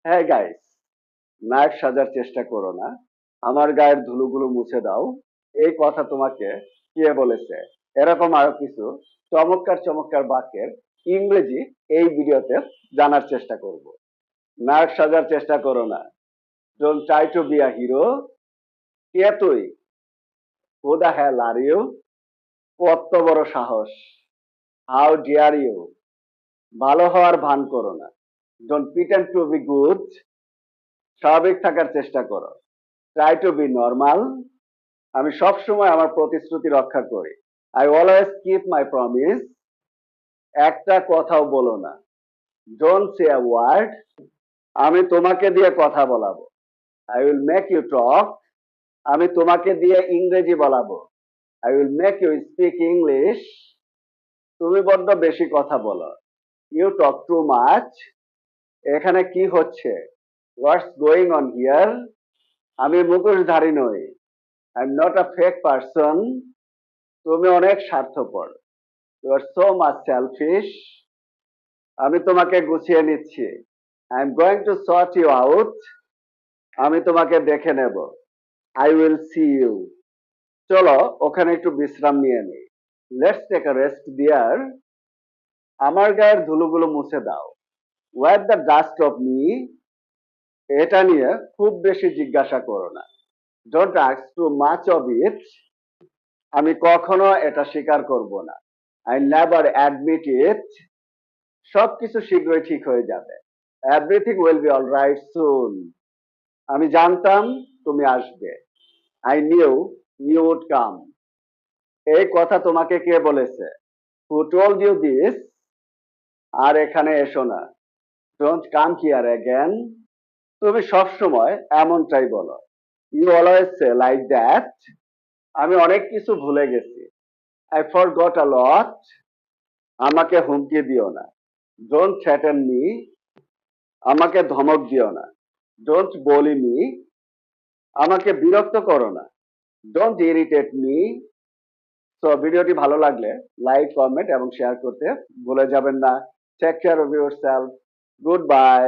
হ্যাঁ গাইস, নায়ক সাজার চেষ্টা করো না। আমার গায়ের ধুলোগুলো মুছে দাও। এই কথা তোমাকে কে বলেছে? এরকম আরো কিছু চমৎকার চমৎকার বাক্যের ইংরেজি এই ভিডিওতে জানার চেষ্টা করব। নায়ক সাজার চেষ্টা করো না। Don't try to be a hero. কে তুই? Who the hell are you? কত বড় সাহস! How dare you? ভালো হওয়ার ভান করো না। Don't pretend to be good. স্বাভাবিক থাকার চেষ্টা করো। Try to be normal. আমি সবসময় আমার প্রতিশ্রুতি রক্ষা করি। I always keep my promise. একটা কথাও বলো না। Don't say a word. আমি তোমাকে দিয়ে কথা বলাবো। আই উইল মেক ইউ টক। আমি তোমাকে দিয়ে ইংরেজি বলাবো। I will make you speak English. তুমি বড্ড বেশি কথা বলো। You talk too much. এখানে কি হচ্ছে? What's going on here? আমি মুখোশধারী নই। I am not a fake person. তুমি অনেক স্বার্থপর। You are so much selfish. আমি তোমাকে গুছিয়ে নিচ্ছি। I am going to sort you out. আমি তোমাকে দেখে নেব। I will see you. চলো ওখানে একটু বিশ্রাম নিয়ে নিই। লেটস টেক আ রেস্ট দিয়ার। আমার গায়ের ধুলোগুলো মুছে দাও। Wipe the dust off me. এটা নিয়ে খুব বেশি জিজ্ঞাসা করো না। Don't ask too much of it. আমি কখনো এটা স্বীকার করব না। I never admit it. সবকিছু শীঘ্রই ঠিক হয়ে যাবে। Everything will be alright soon. আমি জানতাম তুমি আসবে। I knew you would come. এই কথা তোমাকে কে বলেছে? Who told you this? আর এখানে এসো না। Don't come here again. তুমি সবসময় এমনটাই বলো। You always say like that. আমি অনেক কিছু ভুলে গেছি। I forgot a lot. আমাকে হুমকি দিও না। Don't threaten me. আমাকে ধমক দিও না। ডোন্ট বলি মি। আমাকে বিরক্ত করো না। Don't irritate me. তো ভিডিওটি ভালো লাগলে লাইক, কমেন্ট এবং শেয়ার করতে ভুলে যাবেন না। Take care of yourself. Good by.